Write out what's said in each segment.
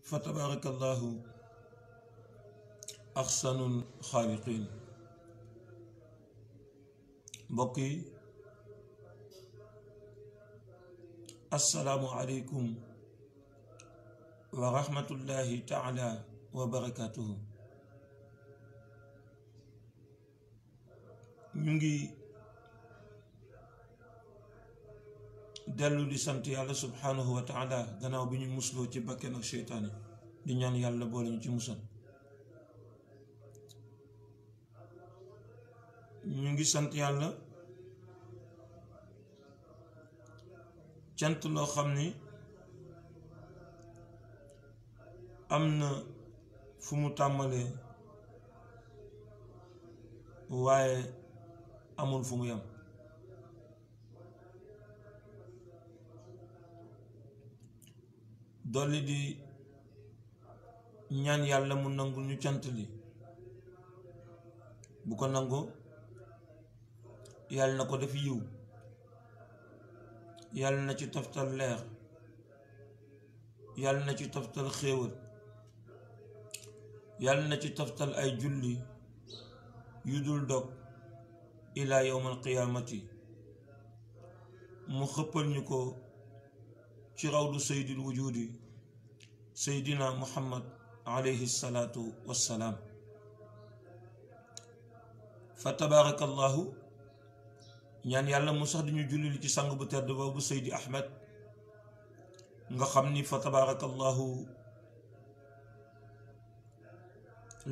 fa tabarakallahu axsanul xaaliqiin. mbokk yi assalaamu aleykum wa rahmatullahi taala wa barakatuhu. ñu ngi dellu di sant yàlla subhanahu wa taala gannaaw bi ñu musloo ci bakken ak seytaane di ñaan yàlla boole ñu ci musal. ñu ngi sant yàlla cant loo xam ni am na fu mu tàmbalee waaye amul fu mu yam. dolli di ñaan yàlla mu nangu ñu cant li bu ko nangoo yàlla na ko def yiw, yàlla na ci toftal leer, yàlla na ci toftal xéewal, yàlla na ci toftal ay julli yu dul dog ilaa yawmal qiyaamati. mu xëppal ñu ko ci rawdu sayyidil wujudi sayyidina muhammad alayhi salaatu wassalaam. fa tabaarakallahu ñaan yàlla mu sax di ñu julli ci sang bu tedd boobu Seydi Ahmed nga xam ni fa tabaarakallahu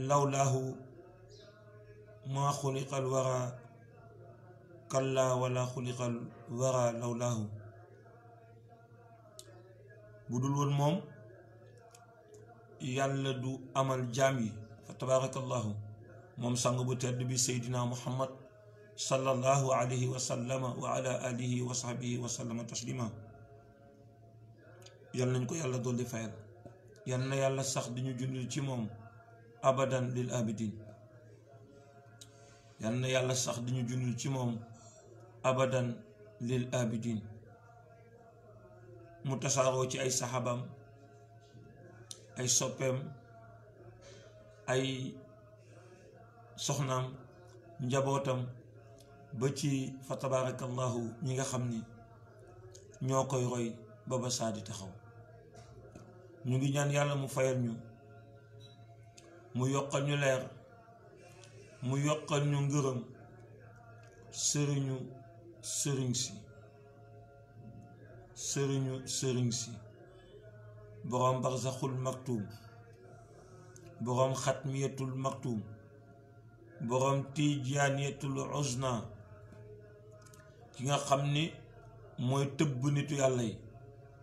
lawlaahu maa xuliqal wara kalla wala xuliqal wara lawlaahu. bu dul woon moom yàlla du amal jaam yi. fa tabaarakallahu moom sang bu tedd bi Seydina Muhammad sallallahu alayhi wa sallama wa ala alihi wa sahbihi wa sallama taslima. yal nañ ko yàlla dolli fayal, yal na yàlla sax di ñu julli ci moom abadan lil abidin. yal na yàlla sax di ñu julli ci moom abadan lil abidin. mu tasaaroo ci ay saxaabam, ay soppeem, ay soxnaam, njabootam, ba ci fa tabaarakallahu ñi nga xam ni ñoo koy roy ba ba saa di taxaw. ñu ngi ñaan yàlla mu fayal ñu, mu yokkal ñu leer, mu yokkal ñu ngërëm sëriñ si boroom barzaxul maktuum, boroom xatmiyatul maktuum, boroom tijaaniyatul uzna, ki nga xam ni mooy tëbb nitu yàlla yi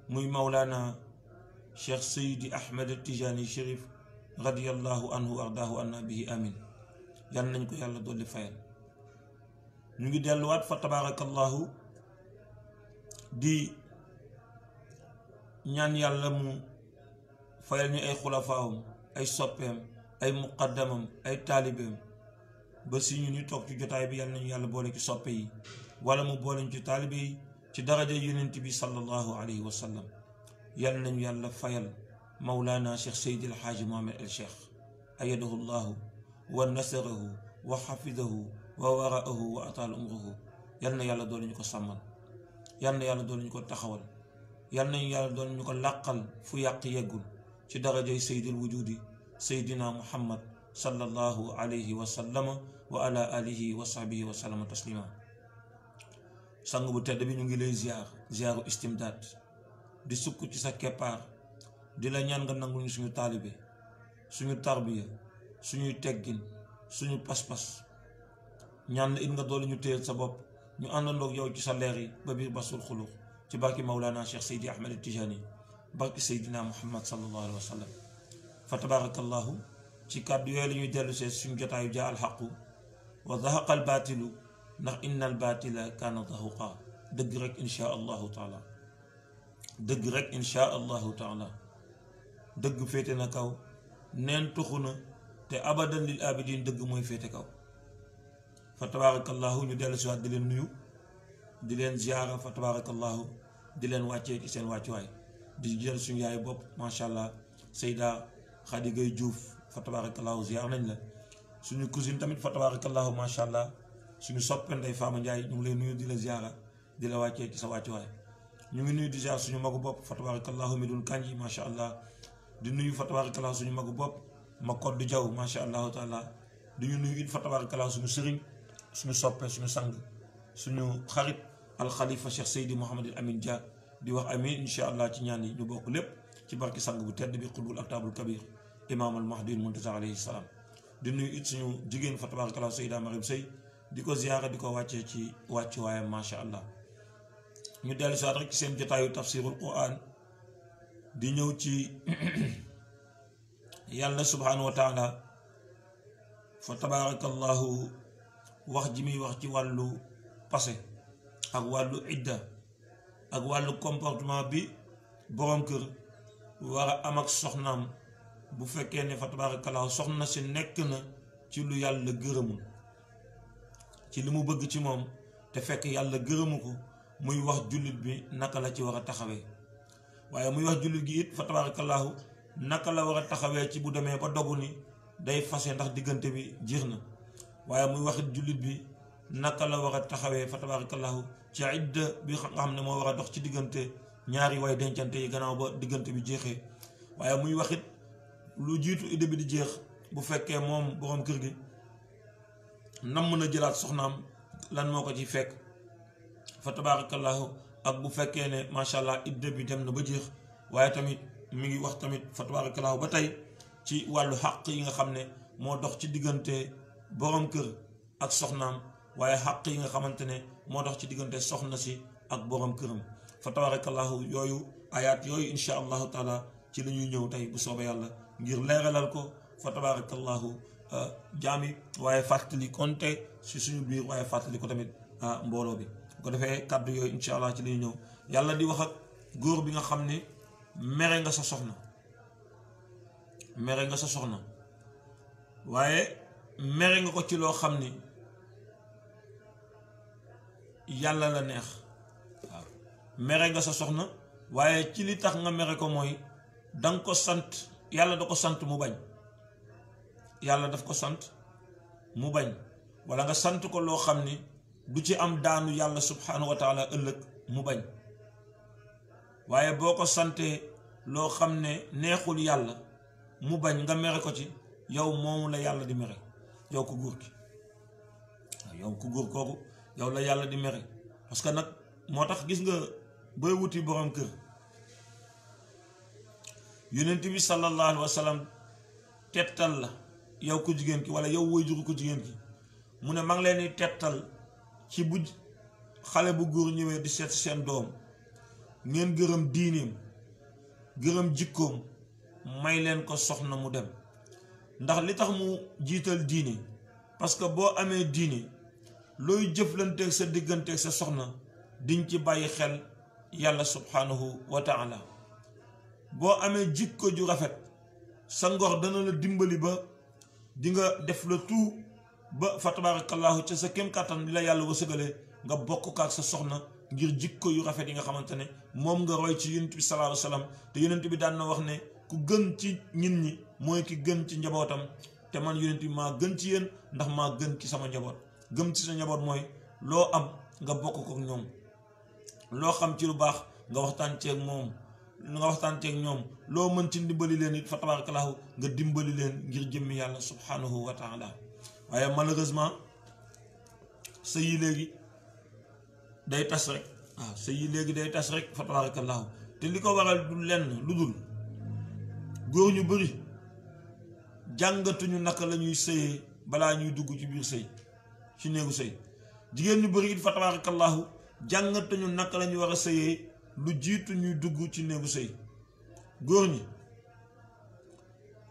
muy mawlaana cheikh Seydi Ahmed Tijaani Chérif radiyallahu anhu ardaahu anna bihi amin. yal nañ ko yàlla dolli fayal. ñu ngi delluwaat fa tabaarakallahu di ñaan yàlla mu fayal ñu ay xulafaawam, ay soppeem, ay muqaddamam, ay taalibeem ba si ñu ni toog ci jotaay bi. yal nañu yàlla boole ci soppe yi wala mu boole ñu ci taalibe yi ci daraja yonent bi sallallahu alayhi wa sallam. yal nañu yàlla fayal mawlaana cheikh Seydi El Hadji Mohamed El Cheikh ayadahu llahu wa nasarahu wa xafidahu wa waraahu wa ataal umruhu. yal na yàlla doole ñu ko sàmmal, yal na yàlla doole ñu ko taxawal, yal nañu yàlla doole ñu ko làqal fu yàq yeggul ci darajay Seydil wujudi Seydina Muhammad sallallahu alayhi wa sallama wa ala alihi wa sahbihi wa sallama taslima. sang bu tedd bi ñu ngi lay ziyaaru istimdaad, di sukk ci sa keppaar, di la ñaan nga nangul ñu suñu taalibe, suñu tarbiya, suñuy teggin, suñu pas-pas. ñaan la it nga doole ñu téyel sa bopp, ñu àndandoog yow ci sa leer yi ba biir basul xuluq ci barki mawlaana cheikh Seydi Ahmed Tijaani, barki Seydina Muhammad sallallahu alayhi wa sallam. fa tabaarakallahu ci kàddu yooyu la ñuy dellu see suñu jotaayu jaa alxaqu wa zahaqa al baatilu ndax inna al baatila kaana zahuqa. dëgg rek insha allahu taala, dëgg rek insha allahu taala. dëgg féete na kaw, neen tuxu na, te abadan lil abidin dëgg mooy féete kaw. fa tabaarakallahu ñu dellu si waat di leen nuyu, di leen ziyaara fa tabarakallahu di leen wàccee ci seen wàccuwaay di jël suñu yaay bopp macha allah Seyda Khady Gueye Diouf fa tabarakallahu ziar nañ la suñu cousine tamit fa tabarakallahu macha allah suñu soppe Ndeye Fama Ndiaye ñu ngi lay nuyu di la ziara di la wàccee ci sa wàccuwaay ñu ngi nuyu di ziar suñu magu bopp fa tabarakallahu Medoune Kanji macha allah di nuyu fa tabarakallahu suñu magu bopp ma koddu jaw macha allahu taala di ñu nuyu it fa tabarakallahu suñu sëriñ suñu soppe suñu sang suñu xarit alxalifa Cheikh Seydi Mouhamadul Amin Dia di wax amin incha allah ci ñaan yi ñu bokk lépp ci barki sang bu tedd bi xutbul aktabul kabir imam al mahdi muntaza alayhi salaam di nuyu it suñu jigéen fa tabarakallahu Seyda Mariam Sey di ko ziyaara di ko wàccee ci wàcc waayam macha allah ñu dellu si waat rek ci seen jotaayu tafsirul quran di ñëw ci yàlla subhanahu wa taala fa tabarakallahu wax ji muy wax ci wàllu passé ak wàllu idda ak wàllu comportement bi borom kër war a am ak soxnaam bu fekkee ne fa tabarakallahu soxna si nekk na ci lu yàlla gërëmul ci li mu bëgg ci moom te fekk yàlla gërëmu ko muy wax jullit bi naka la ci war a taxawee waaye muy wax jullit gi it fa tabarakallahu naka la war a taxawee ci bu demee ba dogu ni day fase ndax diggante bi jeex na waaye muy waxit jullit bi naka la war a taxawee fa tabarakallahu ci idda bi nga xam ne moo war a dox ci diggante ñaari way dencante yi gannaaw ba diggante bi jeexee waaye muy waxit lu jiitu idda bi di jeex bu fekkee moom borom kër gi nam mën a jëlaat soxnaam lan moo ko ci fekk fa tabarakallahu ak bu fekkee ne macha allah idda bi dem na ba jeex waaye tamit mi ngi wax tamit fa tabarakallahu ba tey ci wàllu xàq yi nga xam ne moo dox ci diggante borom kër ak soxnaam waaye xàq yi nga xamante ne moo dox ci diggante soxna si ak borom këram fa tabarakallahu yooyu ayaat yooyu insha allahu taala ci la ñuy ñëw tey bu soobee yàlla ngir leeralal ko fa tabarakallahu jaami waaye fàttali konte si suñu biir waaye fàttali ko tamit mbooloo bi bu ko defee kàddu yooyu insha allah ci la ñuy ñëw yàlla di wax ak góor bi nga xam ne mere nga sa soxna mere nga sa soxna waaye mere nga ko ci loo xam ni yàlla la neex waaw mere nga sa soxna waaye ci li tax nga mere ko mooy danga ko sant yàlla da ko sant mu bañ yàlla daf ko sant mu bañ wala nga sant ko loo xam ni du ci am daanu yàlla subhanahu wa taala ëllëg mu bañ waaye boo ko santee loo xam ne neexul yàlla mu bañ nga mere ko ci yow moomu la yàlla di mere yow ko góor gi waaw yow ko góor kooku yow la yàlla di mere parce que nag moo tax gis nga booy wuti borom kër yonent bi sallallahu alayhi wa sallam tettal la yow ko jigéen ki wala yow woy juru ko jigéen ki mu ne maa ngi leen di tettal ci bu xale bu góor ñëwee di seet seen doom ngeen gërëm diineem gërëm jikkoom may leen ko soxna mu dem ndax li tax mu jiital diine parce que boo amee diine looy jëflanteeg sa digganteeg sa soxna diñ ci bàyyi xel yàlla subhanahu wa taala boo amee jikko ju rafet sa ngor dana la dimbali ba di nga def la tout ba fa tabarakallahu ca sa kem kàttan bi la yàlla wësëgalee nga bokk ak sa soxna ngir jikko yu rafet yi nga xamante ne moom nga roy ci yonent bi sallallahu alayhi wa sallam te yonent bi daan na wax ne ku gën ci nit ñi mooy ki gën ci njabootam te man yonent bi maa gën ci yéen ndax maa gën ci sama njaboot gëm ci sa njaboot mooy loo am nga bokk ko ak ñoom loo xam ci lu baax nga waxtaan ceeg moom nga waxtaan ceeg ñoom loo mën ci dimbali leen it fa tabarakallahu nga dimbali leen ngir jëmmi yàlla subhanahu wa taala waaye malheureusement sëy yi léegi day tas rek waaw sëy yi léegi day tas rek fa tabarakallahu te li ko waral du lenn lu dul góor ñu bëri jàngatuñu naka la ñuy sëyee balaa ñuy dugg ci biir sëy ci néegu sëy jigéen ñu bëri it fa tabarakallahu jàngatuñu naka la ñu war a sëyee lu jiitu ñuy dugg ci néegu sëy góor ñi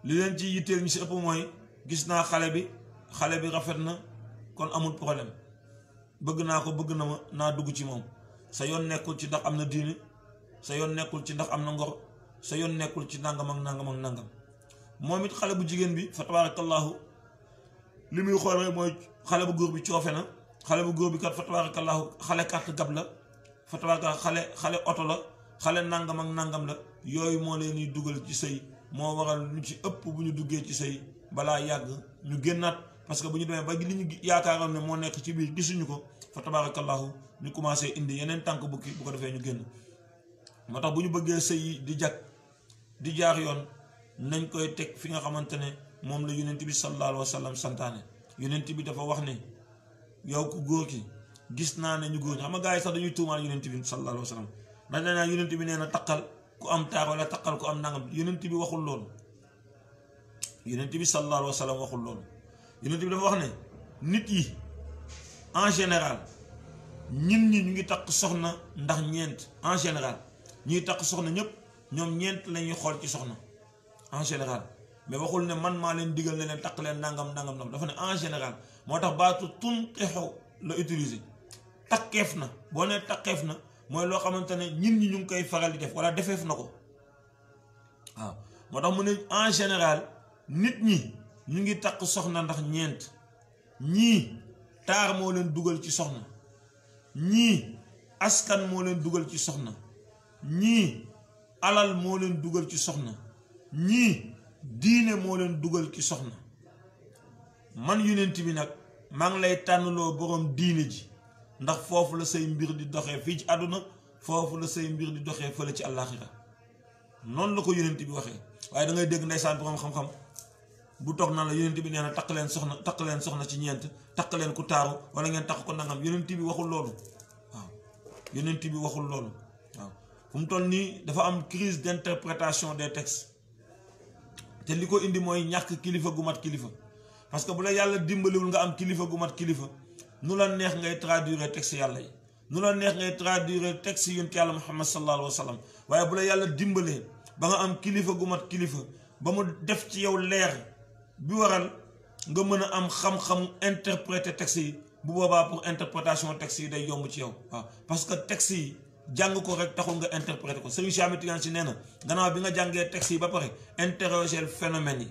li leen ci yitteel ñu si ëpp mooy gis naa xale bi rafet na kon amul problème bëgg naa ko bëgg na ma naa dugg ci moom sa yoon nekkul ci ndax am na diine sa yoon nekkul ci ndax am na ngor sa yoon nekkul ci nangam ak nangam ak nangam moom it xale bu jigéen bi fa tabarakallahu li muy xool rek mooy xale bu góor bi coofe na xale bu góor bi kat fa tabarakallahu xale carte gab la fa tabarakallahu xale oto la xale nangam ak nangam la yooyu moo leen di dugal ci sëy moo waral ñu ci ëpp bu ñu duggee ci sëy balaa yàgg ñu génnaat parce que bu ñu demee ba li ñu yaakaaroon ne moo nekk ci biir gisuñu ko fa tabarakallahu ñu commencé indi yeneen tànk bukki bu ko defee ñu génn. moo tax bu ñu bëggee sëy di jag di jaar yoon nañ koy teg fi nga xamante ne moom la yonent bi sallallahu alayhi wa sallam santaane. yonent bi dafa wax ne yow ku góor ki gis naa ne ñu góor ñi xam nga gars yi sax dañuy tuumaal yonent bi sallallahu alayhi wa sallam ndax nee naa yonent bi nee na taqal ku am taar wala taqal ku am nangam yonent bi waxul loolu. yonent bi sallallahu alayhi wa sallam waxul loolu. yonent bi dafa wax ne nit yi en général ñin ñi ñu ngi takk soxna ndax ñeent en général ñuy takk soxna ñëpp ñoom ñeent la ñuy xool ci soxna en général mais waxul ne man maa leen digal ne leen takk leen nangam nangam nangam dafa ne en général moo tax baatu tunqixu la utiliser takkeef na boo nee takkeef na mooy loo xamante ne ñin ñi ñu ngi koy faral di def wala defeef na ko waaw moo tax mu ne en général nit ñi ñu ngi takk soxna ndax ñeent ñii taar moo leen dugal ci soxna ñii askan moo leen dugal ci soxna ñii alal moo leen dugal ci soxna ñii diine moo leen dugal ci soxna man yonent bi nag maa ngi lay tànnloo boroom diine ji ndax foofu la say mbir di doxee fii ci àdduna foofu la say mbir di doxee fële ci àllaaxira noonu la ko yonent bi waxee waaye da ngay dégg ndeysaan boroom xam-xam bu toog naan la yonent bi nee na takk leen soxna ci ñeent takk leen ku taaru wala ngeen takk ko nangam yonent bi waxul loolu waaw yonent bi waxul loolu waaw fu mu toll nii dafa am crise d'interprétation des textes te li ko indi mooy ñàkk kilifa gu mat kilifa parce que bu la yàlla dimbaliwul nga am kilifa gu mat kilifa nu la neex ngay traduire texte yàlla yi nu la neex ngay traduire texte yonent yàlla Muhammad sallallahu alayhi wa sallam waaye bu la yàlla dimbalee ba nga am kilifa gu mat kilifa ba mu def ci yow leer bi waral nga mën a am xam-xamu interpréter texte yi bu boobaa pour interprétation texte yi day yomb ci yow waaw parce que texte yi jàng ko rek taxul nga interpréter ko Serigne Cheikh Ahmed Tidiane Sy nee na gannaaw bi nga jàngee texte yi ba pare interroger phénomène yi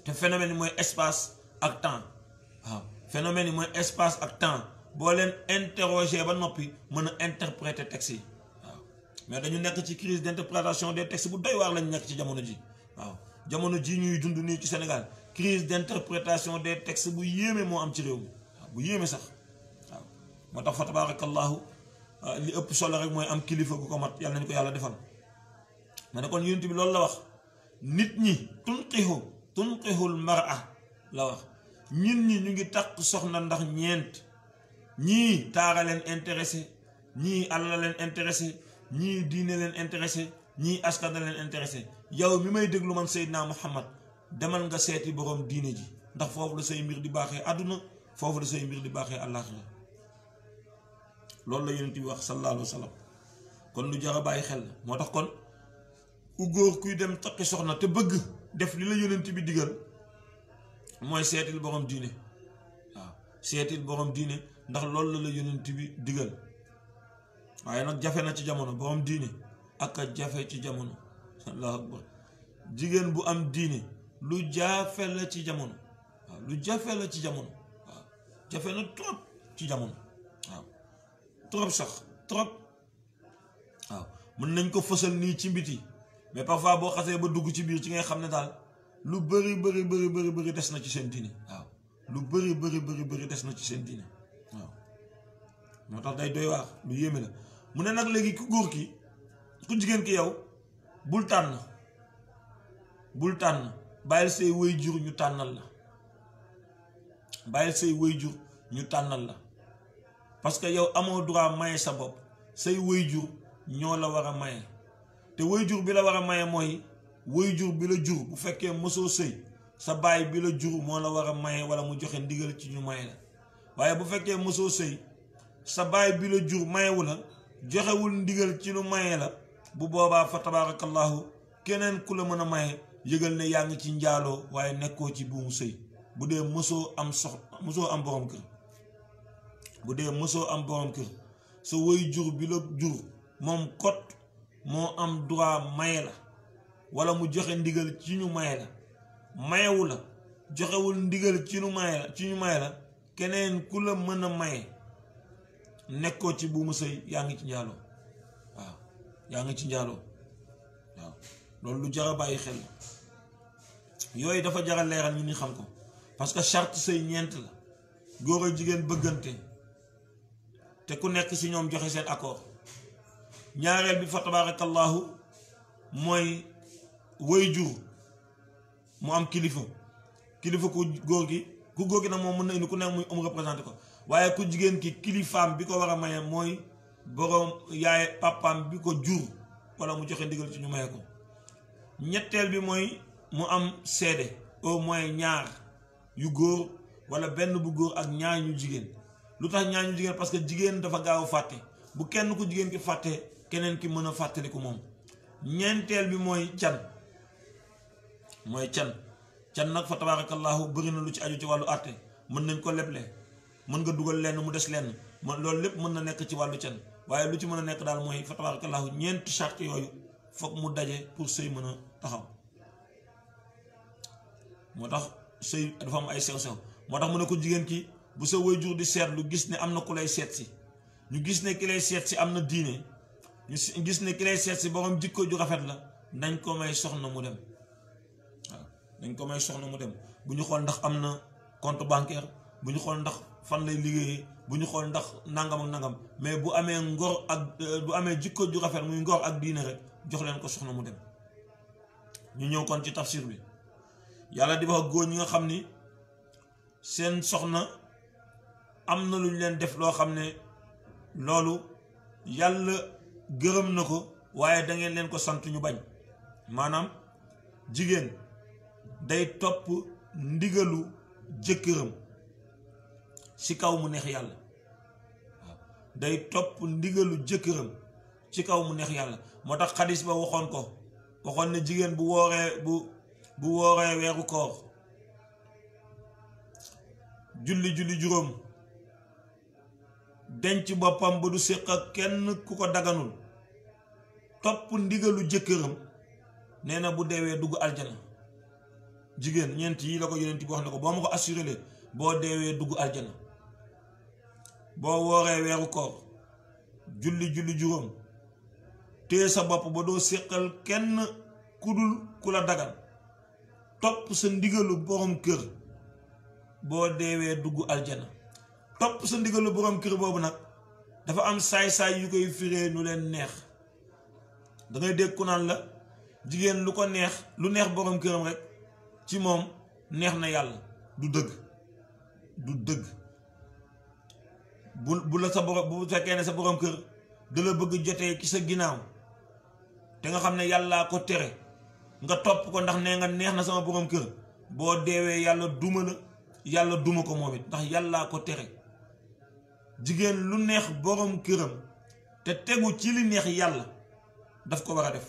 te phénomène yi mooy espace ak temps waaw phénomène yi mooy espace ak temps boo leen interroger ba noppi mën a interpréter texte yi waaw mais dañu nekk ci crise d'interprétation des textes bu doy waar lañu nekk ci jamono ji waaw jamono ji ñuy dund nii ci Sénégal crise d'interprétation des textes bu yéeme moo am ci réew mi waaw bu yéeme sax waaw moo tax fa tabarakallahu li ëpp solo rek mooy am kilifa gu ko mat yàlla nañu ko yàlla defal ma ne kon yonent bi loolu la wax nit ñi tunqixul mar'a la wax ñin ñi ñu ngi takk soxna ndax ñeent ñii taara leen intéressé ñii àlla leen intéressé ñii diine leen intéressé ñii askan leen intéressé yow mi may déglu man Seydina Muhammad demal nga seeti boroom diine ji ndax foofu la say mbir di baaxee àdduna foofu la say mbir di baaxee àllaaxira loolu la yonent bi wax sallallahu alayhi wa sallam kon lu jar a bàyyi xel moo tax kon ku góor kuy dem takki soxna te bëgg def li la yonent bi digal mooy seetil boroom diine waaw seetil boroom diine ndax loolu la yonent bi digal waaye nag jafe na ci jamono boroom diine ak a jafe ci jamono allahu akbar jigéen bu am diine lu jafe la ci jamono waaw lu jafe la ci jamono waaw jafe na trop ci jamono waaw trop sax trop waaw mën nañ ko fësal nii ci mbiti mais parfois boo xasee ba dugg ci biir ci ngay xam ne daal lu bëri des na ci seen diine waaw lu bëri des na ci seen diine waaw moo tax day doy waar lu yéeme la mu ne nag léegi ku góor ki ku jigéen ki yow bul tànn bàyyil say waajur ñu tànnal la bàyyil say waajur ñu tànnal la parce que yow amoo droit maye sa bopp say waajur ñoo la war a maye te waajur bi la war a maye mooy waajur bi la jur bu fekkee mosoo sëy sa baay bi la jur moo la war a maye wala mu joxe ndigal ci ñu maye la waaye bu fekkee mosoo sëy sa baay bi la jur mayewu la joxewul ndigal ci lu maye la bu boobaa fa tabarakallahu keneen ku la mën a maye yëgal ne yaa ngi ci njaaloo waaye nekkoo ci buumu sëy bu dee mosoo am borom kër bu dee mosoo am borom kër sa waajur bi la jur moom kot moo am droit maye la wala mu joxe ndigal ci ñu maye la mayewu la joxewul ndigal ci ñu maye la keneen ku la mën a maye nekkoo ci buumu sëy yaa ngi ci njaaloo waaw yaa ngi ci njaaloo waaw loolu lu jar a bàyyi xel yooyu dafa jar a leeral ñu ni xam ko parce que charte sëy ñeent la góor ak jigéen bëggante te ku nekk ci ñoom joxe seen accord ñaareel bi fa tabarakallahu mooy waajur mu am kilifa ku góor gi nag moom mën na indi ku nekk muy représenté ko waaye ku jigéen ki kilifaam bi ko war a maye mooy boroom yaay papaam bi ko jur wala mu joxe ndigal ci ñu maye ko ñetteel bi mooy mu am seede au moins ñaar yu góor wala benn bu góor ak ñaar ñu jigéen lu tax ñaar ñu jigéen parce que jigéen dafa gaaw a fàtte bu kenn ku jigéen ki fàtte keneen ki mën a fàttaliku moom ñeenteel bi mooy can nag fa tabarakallahu bëri na lu ci aju ci wàllu àtte mën nañ ko leble mën nga dugal lenn mu des lenn loolu lépp mën na nekk ci wàllu can waaye lu ci mën a nekk daal mooy fa tabarakallahu ñeenti charte yooyu foog mu daje pour sëy mën a taxaw moo tax sëy dafa am ay sew-sew moo tax mu ne ko jigéen ki bu sa waajur di seet lu gis ne am na ku lay seet si ñu gis ne ki lay seet si am na diine ñu gis ne ki lay seet si borom jikko ju rafet la nañ ko may soxna mu dem waaw nañ ko may soxna mu dem bu ñu xool ndax am na compte bancaire bu ñu xool ndax fan lay liggéeyee bu ñu xool ndax nangam ak nangam mais bu amee ngor ak bu amee jikko ju rafet muy ngor ak diine rek jox leen ko soxna mu dem. ñu ñëw kon ci tafsir bi yàlla di wax góor ñi nga xam ni seen soxna am na lu ñu leen def loo xam ne loolu yàlla gërëm na ko waaye da ngeen leen ko sant ñu bañ maanaam jigéen day topp ndigalu jëkkëram ci kaw mu neex yàlla waaw day topp ndigalu jëkkëram ci kaw mu neex yàlla moo tax xadis ba waxoon ne jigéen bu wooree weeru koor julli juróom denc boppam ba du séq ak kenn ku ko daganul topp ndigalu jëkkëram nee na bu deewee dugg aljana jigéen ñeent yi la ko yonent bi wax ne ko boo ma ko assuré le boo deewee dugg aljana boo wooree weeru koor julli juróom téye sa bopp ba doo séqal kenn kudul ku la dagan topp sa ndigalu borom kër boo deewee dugg aljana topp sa ndigalu borom kër boobu nag dafa am saay-saay yu koy firee nu leen neex da ngay dégg ku naan la jigéen lu ko neex lu neex borom këram rek ci moom neex na yàlla du dëgg bu la sa borom bu fekkee ne sa borom kër da la bëgg jotee ci sa ginnaaw te nga xam ne yàllaa ko tere nga topp ko ndax nee nga neex na sama borom kër boo deewee yàlla duma la yàlla duma ko moom it ndax yàllaa ko tere jigéen lu neex borom këram te tegu ci li neex yàlla daf ko war a def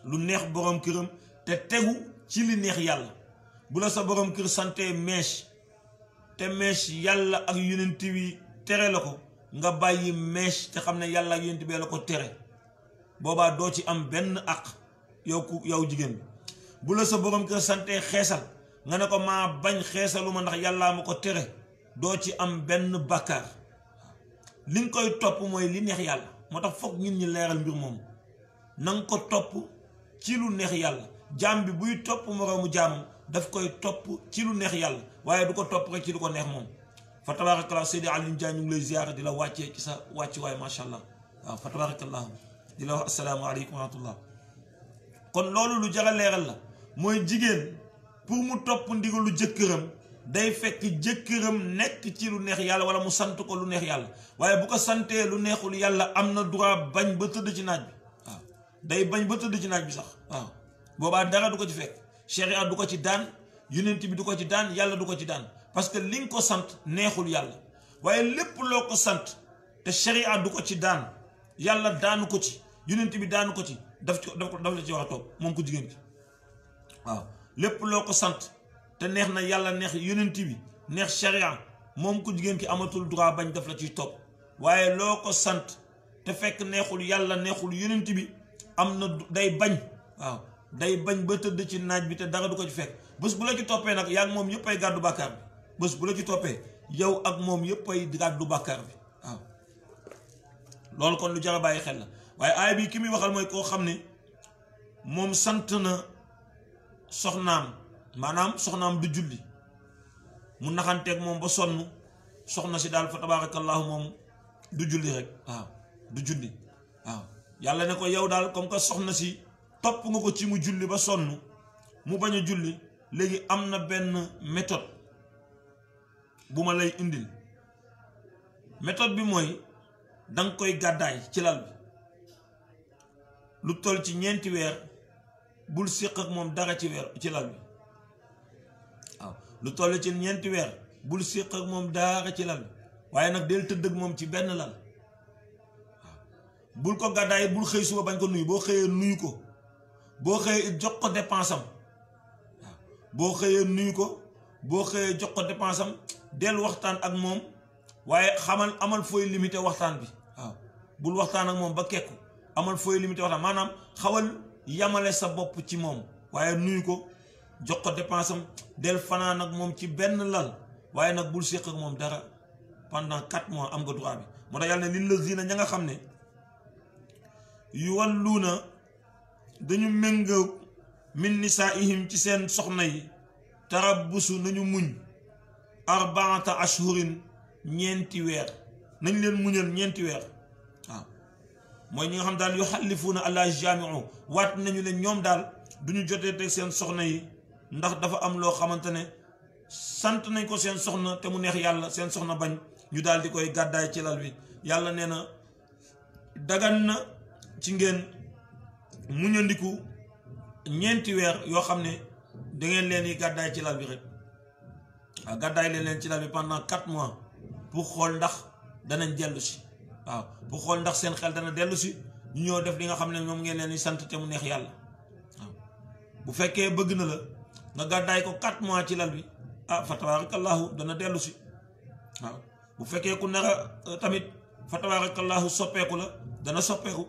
lu neex borom këram te tegu ci li neex yàlla bu la sa borom kër sante mèche te mèche yàlla ak yonent bi tere la ko nga bàyyi mèche te xam ne yàlla ak yonent bee la ko tere boobaa doo ci am benn àq yow jigéen bi bu la sa borom kër sante xeesal nga ne ko maa bañ xeesaluma ndax yàllaa ma ko tere doo ci am benn bàkkaar li nga koy topp mooy li neex yàlla moo tax foog ñun ñi leeral mbir moom na nga ko topp ci lu neex yàlla jaam bi buy topp moroomu jaamam daf koy topp ci lu neex yàlla waaye du ko topp rek ci lu ko neex moom fa tabarakallah Seydi Alioune Dia ñu ngi lay ziyaara di la wàccee ci sa wàcc waaye macha allah waaw fa tabarakallah di la wax asalaamaaleykum wa rahmatullah kon loolu lu jar a leeral la mooy jigéen pour mu topp ndigalu jëkkëram day fekk jëkkëram nekk ci lu neex yàlla wala mu sant ko lu neex yàlla waaye bu ko santee lu neexul yàlla am na droit bañ ba tëdd ci naaj bi waaw day bañ ba tëdd ci naaj bi sax waaw boobaa dara du ko ci fekk sharia du ko ci daan yonent bi du ko ci daan yàlla du ko ci daan parce que li nga ko sant neexul yàlla waaye lépp loo ko sant te sharia du ko ci daan yàlla daanu ko ci yonent bi daanu ko ci daf la ci wax a toog moom ko jigéen ki waaw lépp loo ko sant te neex na yàlla neex yonent bi neex sharia moom ko jigéen ki amatul droit bañ daf la ciy topp waaye loo ko sant te fekk neexul yàlla neexul yonent bi am na day bañ waaw day bañ ba tëdd ci naaj bi te dara du ko ci fekk bés bu la ci toppee nag yaa ak moom yëpp ay gàddu bàkkaar bi bés bu la ci toppee yow ak moom yëpp ay gàddu bàkkaar bi waaw loolu kon lu jar a bàyyi xel la waaye aaya bi ki muy waxal mooy koo xam ne moom sant na soxnaam maanaam soxnaam du julli mu naxanteeg moom ba sonn soxna si daal fa tabarakallahu moom du julli rek waaw du julli waaw yàlla ne ko yow daal comme que soxna si topp nga ko ci mu julli ba sonn mu bañ a julli léegi am na benn méthode bu ma lay indil méthode bi mooy danga koy gàddaay ci lal bi lu toll ci 4 weer bul séq ak moom dara ci lal bi waaw lu toll ci 4 weer bul séq ak moom dara ci lal bi waaye nag del tëdd ak moom ci benn lal waaw bul ko gàddaay bul xëy suba bañ ko nuyu boo xëyee nuyu ko boo xëyee jox ko dépense am waaw boo xëyee nuyu ko boo xëyee jox ko dépense am del waxtaan ak moom waaye amal fooy limité waxtaan bi waaw bul waxtaan ak moom ba kekku amal fooy limité waxtaan maanaam xawal yamale sa bopp ci moom waaye nuyu ko jox ko dépense am del fanaan ak moom ci benn lal waaye nag bul séq ak moom dara pendant 4 mois am nga droit bi moo tax yàlla ne lillazina ña nga xam ne yuwalluuna dañu méngoo min nisaa'ihim ci seen soxna yi tarabbusu nañu muñ 4 ashhurin 4 weer nañ leen muñal 4 weer waaw mooy ñi nga xam daal yuxallifuuna allah jaamiu waat nañu leen ñoom daal duñu jotee teg seen soxna yi ndax dafa am loo xamante ne sant nañ ko seen soxna te mu neex yàlla seen soxna bañ ñu daal di koy gàddaay ci lal bi yàlla nee na dagan na ci ngeen muñandiku 4 weer yoo xam ne dangeen leen yi gàddaay ci lal bi rek waaw gàddaay leen ci lal bi pendant 4 mois pour xool ndax danañ dellu si waaw pour xool ndax seen xel dana dellu si ñu ñëw def li nga xam ne ñoom ngeen leen di sant te mu neex yàlla waaw bu fekkee bëgg na la nga gàddaay ko 4 mois ci lal bi ah fa tabarakallahu dana dellu si waaw bu fekkee ku nara tamit fa tabarakallahu soppeeku la dana soppeeku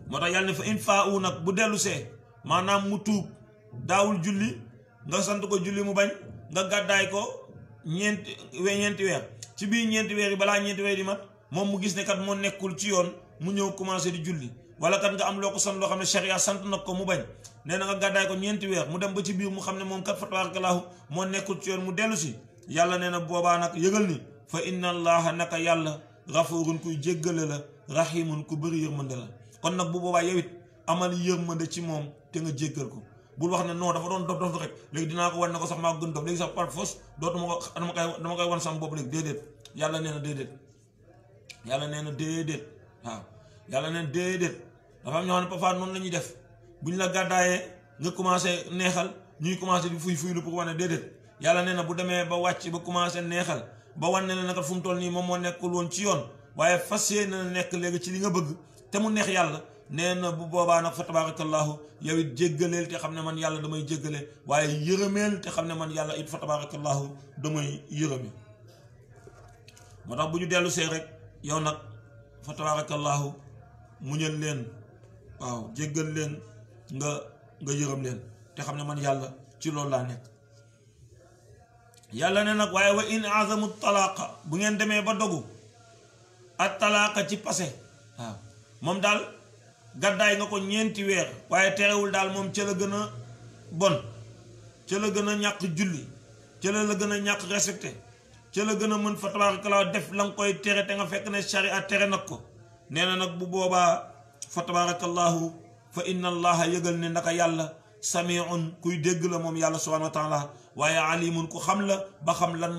moo tax yàlla ne fa in faa u nag bu dellu see maanaam mu tuub daawul julli nga sant ko julli mu bañ nga gàddaay ko 4 weer ci biir 4 weer yi balaa 4 weer yi mat moom mu gis ne kat moo nekkul ci yoon mu ñëw commencé di julli wala kat nga am loo ko sant loo xam ne sharia sant nag ko mu bañ nee na nga gàddaay ko 4 weer mu dem ba ci biir mu xam ne moom kat fa tabarakallahu moo nekkul ci yoon mu dellu si yàlla nee na boobaa nag yëgal ni fa inna allaha naka yàlla gafurun kuy jéggale la rahimun ku bëri yërmande la kon nag bu boobaa yow it amal yërmande ci moom te nga jéggal ko bul wax ne non dafa doon dof rek léegi dinaa ko wan ne ko sax maa gën dof léegi sax par force dootuma ko dama koy wan sama bopp léegi déedéet yàlla nee na déedéet yàlla nee na déedéet waaw yàlla nee na déedéet dafa am ñoo xam ne parfois noonu la ñuy def bu ñu la gàddaayee nga commencé neexal ñuy commencé di fuy lu pour wane déedéet yàlla nee na bu demee ba wàcc ba commencé neexal ba wan ne naka fu mu toll nii moom moo nekkul woon ci yoon waaye fas yéene na nekk léegi ci li nga bëgg te mu neex yàlla nee na bu boobaa nag fa tabarakallahu yow it jéggaleel te xam ne man yàlla damay jéggale waaye yërëmeel te xam ne man yàlla it fa tabarakallahu damay yërëme moo tax bu ñu dellu see rek yow nag fa tabarakallahu muñal leen waaw jéggal leen nga yërëm leen te xam ne man yàlla ci loolu laa nekk yàlla ne nag waaye wa in azamu talaaqa bu ngeen demee ba dogu ak talaaqa ci passé waaw moom daal gàddaay nga ko 4 weer waaye terewul daal moom ca la gën a bon ca la gën a ñàkk julli ca la gën a ñàkk respecté ca la gën a mën fa tabarakallahu def la nga koy tere te nga fekk ne sharia tere nag ko nee na nag bu boobaa fa tabarakallahu fa inna allaha yëgal ne ndaka yàlla samiun kuy dégg la moom yàlla subhanahu wa taala waaye alimun ku xam la ba xam lan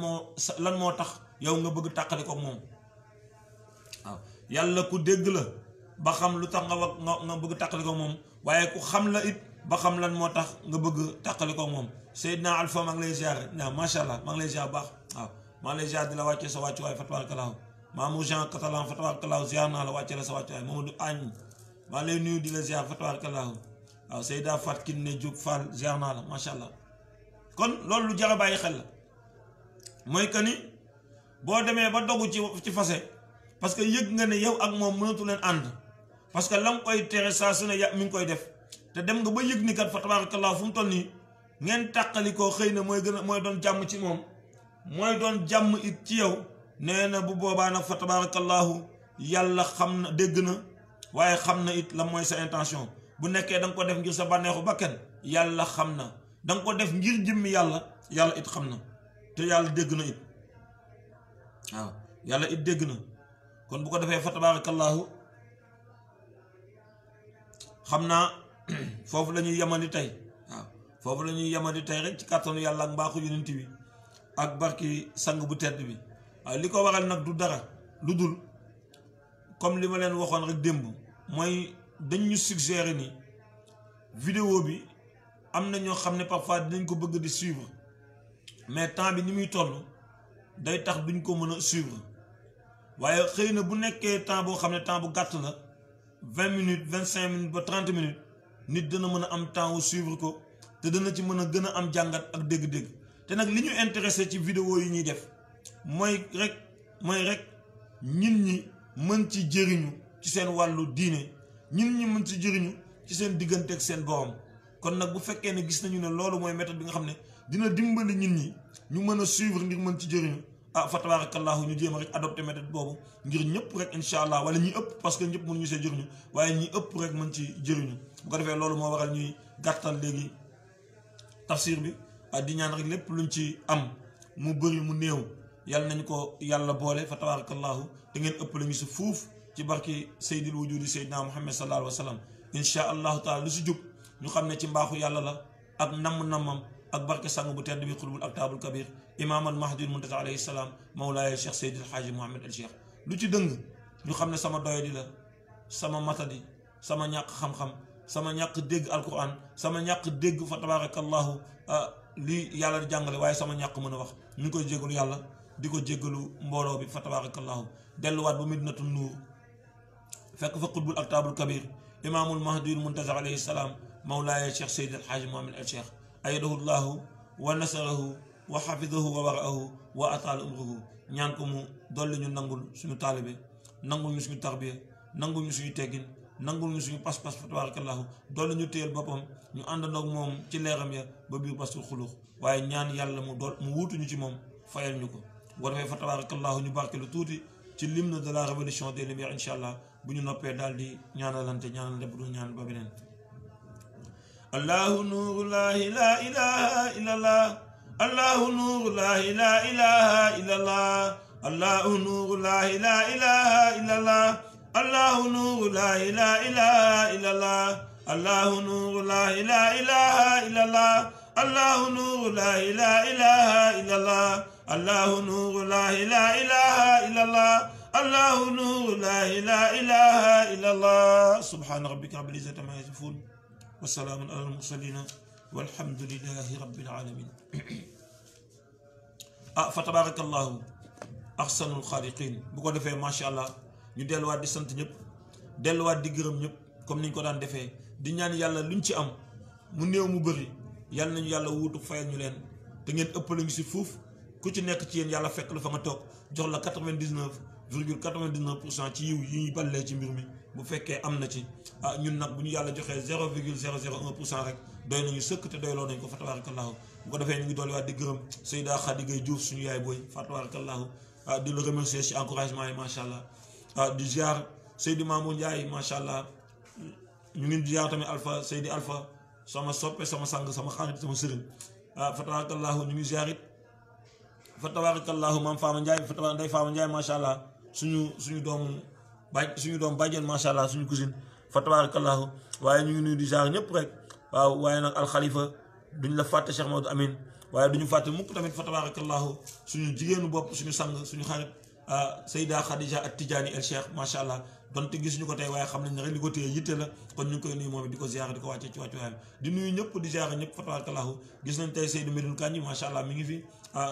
moo tax yow nga bëgg tàqali ko moom waaw yàlla ku dégg la ba xam lu tax nga bëgg tàqali ko moom waaye ku xam la it ba xam lan moo tax nga bëgg tàqali ko moom Seydina Alpha maa ngi lay ziar waaw macha allah maa ngi lay ziar baax waaw maa ngi lay ziar di la wàccee sa wàccuwaay fa tabarakallahu Mamour Jean Catalan fa tabarakallahu ziar naa la wàccee la sa wàccuwaay Mamadou Agne maa ngi lay nuyu di la ziar fa tabarakallahu waaw Seyda Fat Kiné Diouf Fall ziar naa la macha allah kon loolu lu jar a bàyyi xel la mooy que ni boo demee ba dogu ci fase parce que yëg nga ne yow ak moom mënatu leen ànd parce que la nga koy tere saa su ne mi ngi koy def te dem nga ba yëg ni kat fa tabarakallahu fu mu toll nii ngeen tàqalikoo xëy na mooy doon jàmm ci moom mooy doon jàmm it ci yow nee na bu boobaa nag fa tabarakallahu yàlla xam na dégg na waaye xam na it la mooy sa intention bu nekkee da nga ko def ngir sa bànneexu bakkan yàlla xam na, da nga ko def ngir jëmmi yàlla yàlla it xam na, te yàlla dégg na it waaw yàlla it dégg na. kon bu ko defee fa tabarakallahu xam naa foofu la ñuy yemandi tey waaw foofu la ñuy yemandi tey rek ci kàttanu yàlla ak mbaaxu yonent bi ak barki sang bu tedd bi. waaw li ko waral nag du dara lu dul comme li ma leen waxoon rek démb mooy dañ ñu suggéré ni vidéo bi am na ñoo xam ne parfois dinañ ko bëgg di suivre mais temps bi ni muy toll day tax duñ ko mën a suivre waaye xëy na bu nekkee temps boo xam ne temps bu gàtt la 20 minutes 25 minutes ba 30 minutes nit dana mën a am temps wu suivre ko te dana ci mën a gën a am jàngat ak dégg-dégg. te nag li ñu intéressé ci vidéo yi ñuy def mooy rek ñin ñi mën ci jëriñu ci seen wàllu diine, ñin ñi mën ci jëriñu ci seen diggante ak seen borom. kon nag bu fekkee ne gis nañu ne loolu mooy méthode bi nga xam ne dina dimbali ñin ñi ñu mën a suivre ngir mën ci jëriñu, ah fa tabarakallahu ñu jéem a rek adopté méthode boobu ngir ñëpp rek incha allah, wala ñi ëpp, parce que ñëpp mënuñu see jëriñu waaye ñi ëpp rek mën ci jëriñu. bu ko defee loolu moo waral ñuy gàttal léegi tafsir bi di ñaan rek lépp luñ ci am mu bëri mu néew yàlla nañu ko yàlla boole fa tabarakallahu te ngeen ëpp la ñu si fuuf ci barki sayyidil wujudi sayyidina muhammad sallallahu alayhi wa sallam. incha allahu taala lu si jub ñu xam ne ci mbaaxu yàlla la ak namm-nammam ak barke sang bu tedd bi xutbul aktaabul kabir imaam al mahdi muntaza alayhi salaam mawlaaya cheikh seydil xaaji muhammad al cheikh. lu ci dëng ñu xam ne sama doyadi la, sama matadi, sama ñàkk xam-xam, sama ñàkk dégg alquran, sama ñàkk dégg fa tabarakallahu li yàlla di jàngale, waaye sama ñàkk mën a wax. ñu ngi koy jéggalu yàlla di ko jéggalu mbooloo bi fa tabarakallahu. delluwaat ba Madinatu Nuur fekk fa xutbul aktaabul kabir imaamul mahdi muntaza alayhi salaam mawlaaya cheikh seydil xaaji muhammad al cheikh ayadahu llahu wa nasarahu wa xafidahu wa waraahu wa ataala umruhu. ñaan ko mu dolli ñu nangul suñu taalibe, nangul ñu suñu tarbiya, nangul ñu suñu teggin, nangul ñu suñu pas-pas fa tabarakallahu. dolli ñu téyel boppam ñu àndandoog moom ci leeram ya ba biir basul xulux, waaye ñaan yàlla mu wuutuñu ci moom fayal ñu ko. boo defee fa tabarakallahu ñu barkeelu tuuti ci l'hymne de la révolution des lumières incha allah bu ñu noppee daal di ñaanalante bu dul ñaan ba beneen. allahu nuuru laahi laa ilaha illallah, allahu nuuru laahi laa ilaha illallah, allahu nuuru laahi laa ilaha illallah, allahu nuuru laahi laa ilaha illallah, allahu nuuru laahi laa ilaha illallah, allahu nuuru laahi laa ilaha illallah, allahu nuuru laahi laa ilaha illallah, allahu nuuru laahi laa ilaha illallah. subhaana rabbika rabbil izzati ammaa yasifuun wa salaamun alal mursaliin walhamdulillahi rabbil aalamiin. fa tabarakallahu ahsanul xaaliqiin. bu ko defee macha allah ñu delluwaat di sant ñëpp, delluwaat di gërëm ñëpp comme niñ ko daan defee, di ñaan yàlla luñ ci am mu néew mu bëri yàlla nañu yàlla wuutu fayal ñu leen te ngeen ëppale ñu si fuuf. ku ci nekk ci yéen yàlla fekk la fa nga toog jox la 99,99% ci yiw yi ñuy ballee ci mbir mi bu fekkee am na ci. ñun nag bu ñu yàlla joxee 0,001% rek doy nañu sëkk te doyloo nañ ko fa tabarakallahu. bu ko defee ñu ngi dolliwaat di gërëm Seyda Khady Gueye Diouf suñu yaay booy fa tabarakallahu di la remercier ci encouragement yi macha allah. di ziar Seydi Mamour Ndiaye macha allah. ñu ngi ziar tamit Alpha Seydi Alpha sama soppe sama sang sama xarit sama sëriñ fa tabarakallahu. ñu ngi ziar it fa tabarakallahu maam Fama Ndiaye fa tabarakallahu Ndeye Fama Ndiaye macha allah suñu doom bàjjen macha allah suñu cousine fa tabarakallahu. waaye ñu ngi nuyu di ziar ñëpp rek. waaw waaye nag alxalifa duñ la fàtte Cheikh Maodo Amin, waaye duñu fàtte mukk tamit fa tabarakallahu suñu jigéenu bopp suñu sang suñu xarit Seyda Khadija at Tijaani el Cheikh macha allah. donte gisuñu ko tey waaye xam nañ ne rek li ko téye yitte la, kon ñu ngi koy nuyu moom it di ko ziar di ko wàccee ci wàccuwaayam di nuyu ñëpp di ziar ñëpp fa tabarakallahu. gis nañ tey Seydou Medoune Kandji macha allah mi ngi fi.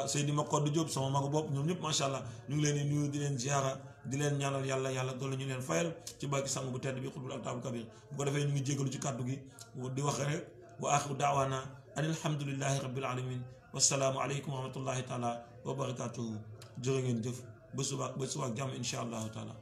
Seydou Makodou Diop sama magu bopp ñoom ñëpp macha allah ñu ngi leen di nuyu di leen ziara di leen ñaanal yàlla doole ñu leen fayal ci barki sang bu tedd bi xutbul aktaabul kabir. bu ko defee ñu ngi jégalu ci kàddu gi di wax rek wa axiru daawaana an alhamdulillahi rabbil alamin wassalaamu aleykum wa rahmatullahi taala wa barakatuhu. jërë ngeen jëf ba suba ak jàmm incha allahu taala.